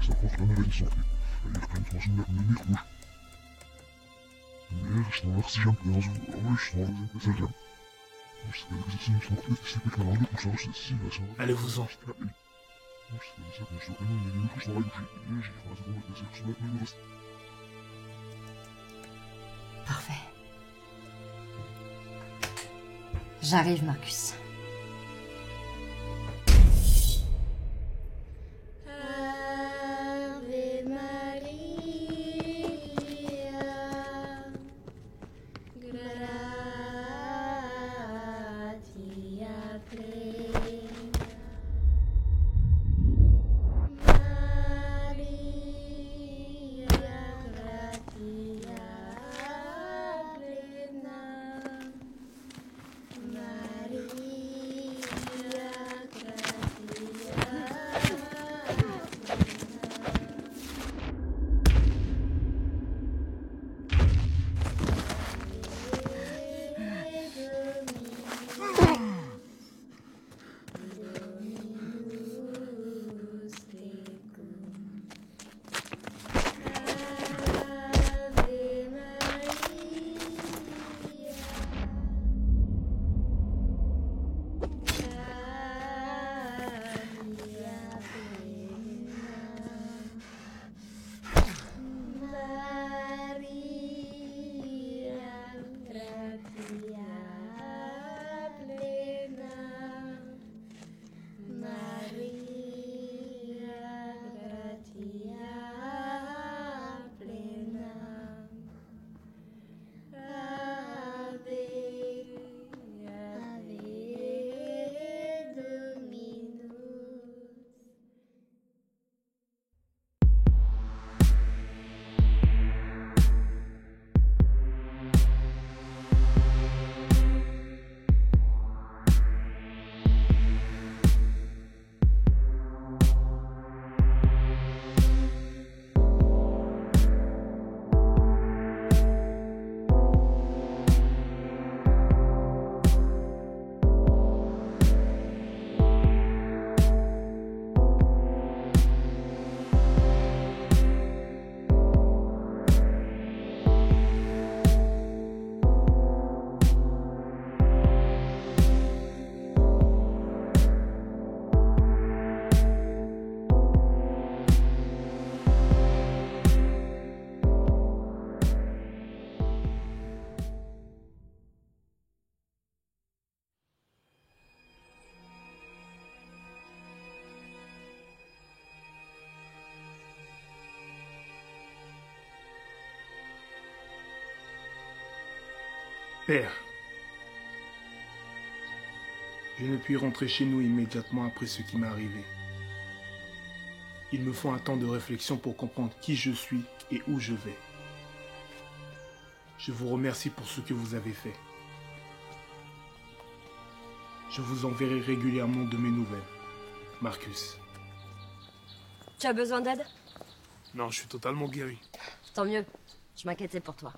سأخاف أنا غادي صوفي هي كانت مازلنا مني خروج مير شنو خصي جنب لازم واش شنو لازم تسجل واش هذيك السنين شنو خديت السيبيك من عندك واش راش السيبة Allez-vous-en. واش هذا شنو كانوا يديروا واش رايح يجي خلاص هو الناس خصنا نعملوا بس Parfait. J'arrive, Marcus. Ave Maria, gratia plena, Maria, gratia plena, Maria, Dominus tecum. Ave Père, je ne puis rentrer chez nous immédiatement après ce qui m'est arrivé. Il me faut un temps de réflexion pour comprendre qui je suis et où je vais. Je vous remercie pour ce que vous avez fait. Je vous enverrai régulièrement de mes nouvelles. Marcus. Tu as besoin d'aide? Non, je suis totalement guéri. Tant mieux. Je m'inquiétais pour toi.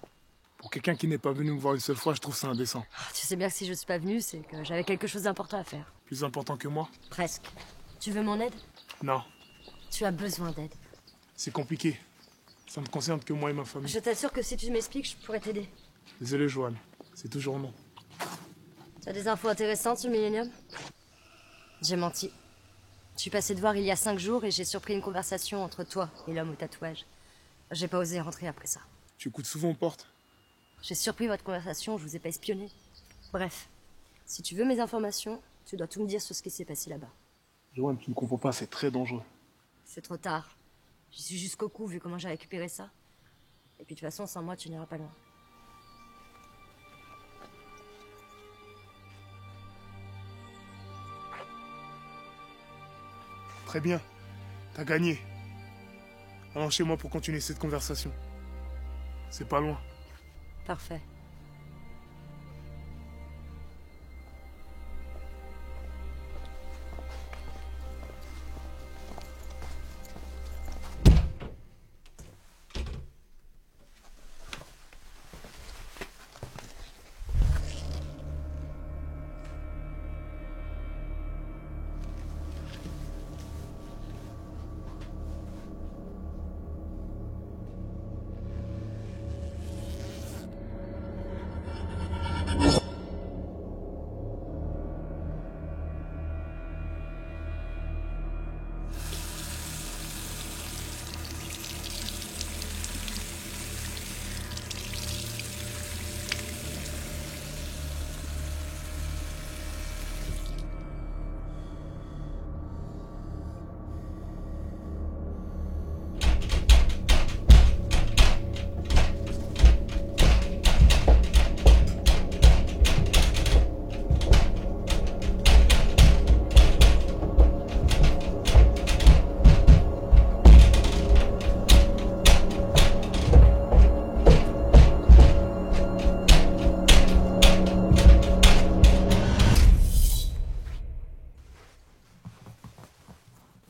Pour quelqu'un qui n'est pas venu me voir une seule fois, je trouve ça indécent. Tu sais bien que si je suis pas venue, c'est que j'avais quelque chose d'important à faire. Plus important que moi? Presque. Tu veux mon aide? Non, Tu as besoin d'aide. c'est compliqué. Ça ne concerne que moi et ma famille. Je t'assure que si tu m'expliques, je pourrais t'aider. Désolé, Joanne. C'est toujours non. Tu as des infos intéressantes sur Millennium? J'ai menti. Je suis passé te voir il y a 5 jours et j'ai surpris une conversation entre toi et l'homme au tatouage. J'ai pas osé rentrer après ça. Tu écoutes souvent aux portes? J'ai surpris votre conversation, je vous ai pas espionné. Bref, si tu veux mes informations, tu dois tout me dire sur ce qui s'est passé là-bas. Joanne, tu ne comprends pas, c'est très dangereux. C'est trop tard. J'y suis jusqu'au cou vu comment j'ai récupéré ça. Et puis de toute façon, sans moi, tu n'iras pas loin. Très bien. T'as gagné. Allons chez moi pour continuer cette conversation. C'est pas loin. Parfait.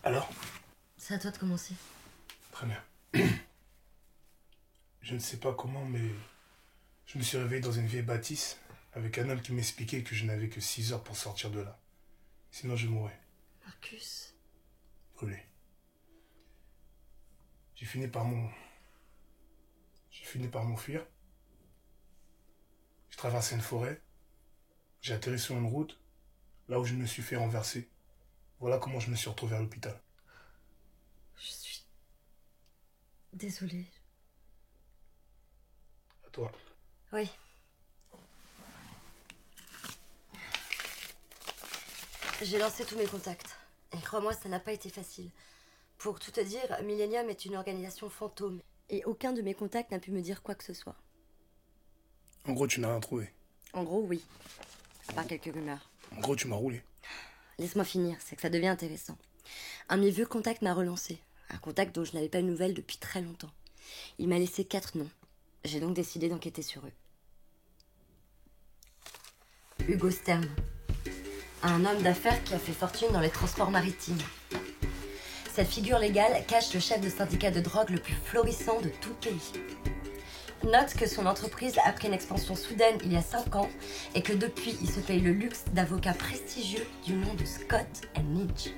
Alors? C'est à toi de commencer. Très bien. Je ne sais pas comment, mais je me suis réveillé dans une vieille bâtisse avec un homme qui m'expliquait que je n'avais que 6 heures pour sortir de là. Sinon, je mourrais. Marcus. Brûlé. J'ai fini par m'enfuir. J'ai traversé une forêt. J'ai atterri sur une route, là où je me suis fait renverser. Voilà comment je me suis retrouvé à l'hôpital. Je suis... désolée. À toi. Oui. J'ai lancé tous mes contacts. Et crois-moi, ça n'a pas été facile. Pour tout te dire, Millennium est une organisation fantôme. Et aucun de mes contacts n'a pu me dire quoi que ce soit. En gros, tu n'as rien trouvé. En gros, oui. À part quelques rumeurs. En gros, tu m'as roulé. Laisse-moi finir, c'est que ça devient intéressant. Un de mes vieux contacts m'a relancé. Un contact dont je n'avais pas de nouvelles depuis très longtemps. Il m'a laissé 4 noms. J'ai donc décidé d'enquêter sur eux. Hugo Stern. Un homme d'affaires qui a fait fortune dans les transports maritimes. Cette figure légale cache le chef de syndicat de drogue le plus florissant de tout le pays. Note que son entreprise a pris une expansion soudaine il y a 5 ans et que depuis, il se paye le luxe d'avocats prestigieux du nom de Scott Lynch.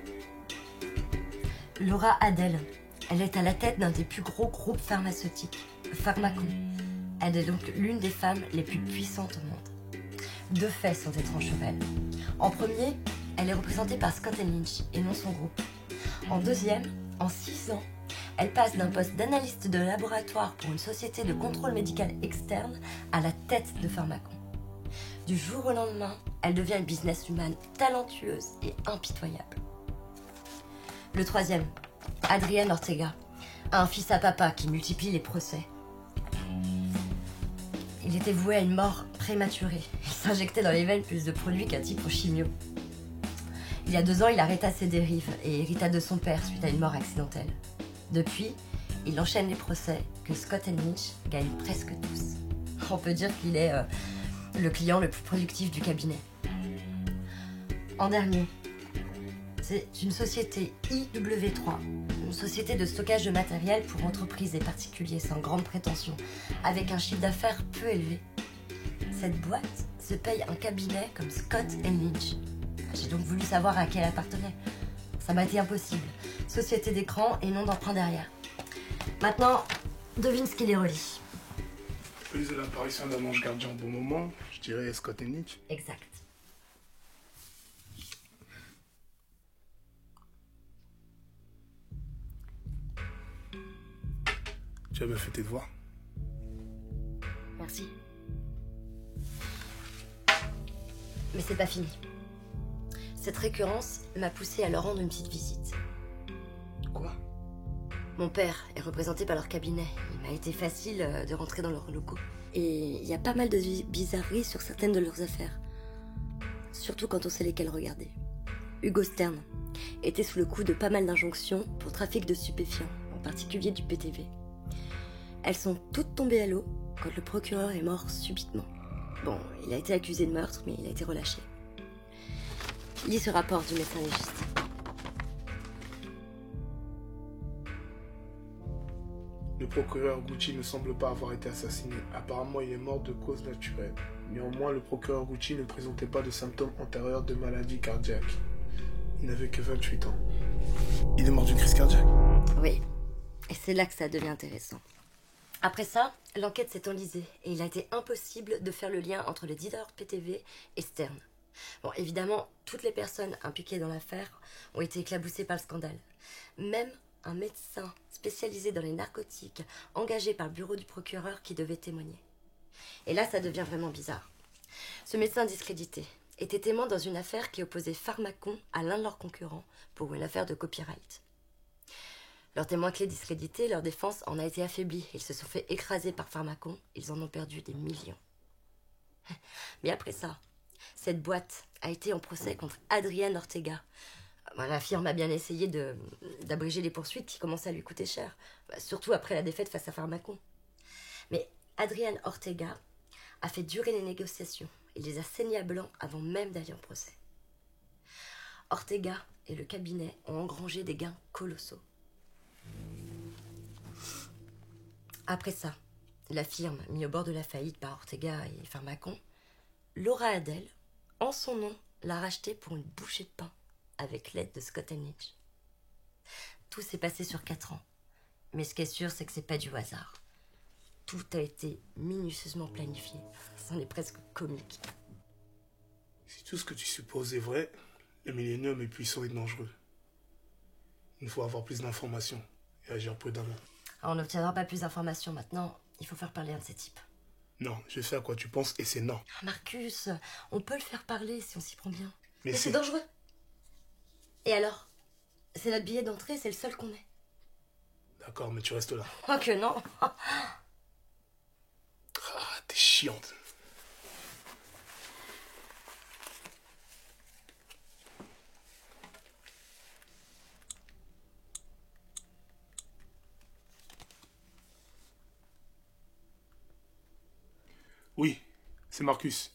Laura Adele. Elle est à la tête d'un des plus gros groupes pharmaceutiques, Pharmacon. Elle est donc l'une des femmes les plus puissantes au monde. 2 faits sont étranges sur elle. En premier, elle est représentée par Scott Lynch et non son groupe. En deuxième, en 6 ans, elle passe d'un poste d'analyste de laboratoire pour une société de contrôle médical externe à la tête de Pharmacon. Du jour au lendemain, elle devient une businesswoman talentueuse et impitoyable. Le troisième, Adrian Ortega, un fils à papa qui multiplie les procès. Il était voué à une mort prématurée. Il s'injectait dans les veines plus de produits qu'un type au chimio. Il y a 2 ans, il arrêta ses dérives et hérita de son père suite à une mort accidentelle. Depuis, il enchaîne les procès que Scott Lynch gagne presque tous. On peut dire qu'il est le client le plus productif du cabinet. En dernier, c'est une société IW3, une société de stockage de matériel pour entreprises et particuliers sans grande prétention, avec un chiffre d'affaires peu élevé. Cette boîte se paye un cabinet comme Scott Lynch. J'ai donc voulu savoir à qui elle appartenait. Ça m'a été impossible. Société d'écran et nom d'emprunt derrière. Maintenant, devine ce qui les relie. Plus de l'apparition d'un ange gardien au bon moment, je dirais Scott Lynch. Exact. Tu as bien fait tes devoirs. Merci. Mais c'est pas fini. Cette récurrence m'a poussé à leur rendre une petite visite. Quoi? Mon père est représenté par leur cabinet. Il m'a été facile de rentrer dans leurs locaux. Et il y a pas mal de bizarreries sur certaines de leurs affaires. Surtout quand on sait lesquelles regarder. Hugo Stern était sous le coup de pas mal d'injonctions pour trafic de stupéfiants, en particulier du PTV. Elles sont toutes tombées à l'eau quand le procureur est mort subitement. Bon, il a été accusé de meurtre, mais il a été relâché. Lis ce rapport du médecin légiste. Le procureur Gucci ne semble pas avoir été assassiné. Apparemment, il est mort de cause naturelle. Néanmoins, le procureur Gucci ne présentait pas de symptômes antérieurs de maladie cardiaque. Il n'avait que 28 ans. Il est mort d'une crise cardiaque? Oui, et c'est là que ça devient intéressant. Après ça, l'enquête s'est enlisée et il a été impossible de faire le lien entre le dealer PTV et Stern. Bon, évidemment, toutes les personnes impliquées dans l'affaire ont été éclaboussées par le scandale. Même un médecin spécialisé dans les narcotiques, engagé par le bureau du procureur qui devait témoigner. Et là, ça devient vraiment bizarre. Ce médecin discrédité était témoin dans une affaire qui opposait Pharmacon à l'un de leurs concurrents pour une affaire de copyright. Leurs témoins clés discrédités, leur défense en a été affaiblie. Ils se sont fait écraser par Pharmacon. Ils en ont perdu des millions. Mais après ça, cette boîte a été en procès contre Adrian Ortega. La firme a bien essayé d'abréger les poursuites qui commençaient à lui coûter cher. Surtout après la défaite face à Pharmacon. Mais Adrian Ortega a fait durer les négociations. Il les a saignés à blanc avant même d'aller en procès. Ortega et le cabinet ont engrangé des gains colossaux. Après ça, la firme, mise au bord de la faillite par Ortega et Pharmacon, Laura Adele, en son nom, l'a racheté pour une bouchée de pain avec l'aide de Scott Henlich. Tout s'est passé sur 4 ans. Mais ce qui est sûr, c'est que c'est pas du hasard. Tout a été minutieusement planifié. C'en est presque comique. Si tout ce que tu supposes est vrai, le Millennium est puissant et dangereux. Il nous faut avoir plus d'informations et agir prudemment. Alors, on n'obtiendra pas plus d'informations maintenant. Il faut faire parler un de ces types. Non, je sais à quoi tu penses et c'est non. Ah, Marcus, on peut le faire parler si on s'y prend bien. Mais c'est dangereux. Et alors? C'est notre billet d'entrée, c'est le seul qu'on ait. D'accord, mais tu restes là. Oh que non. Ah, t'es chiante. Oui, c'est Marcus.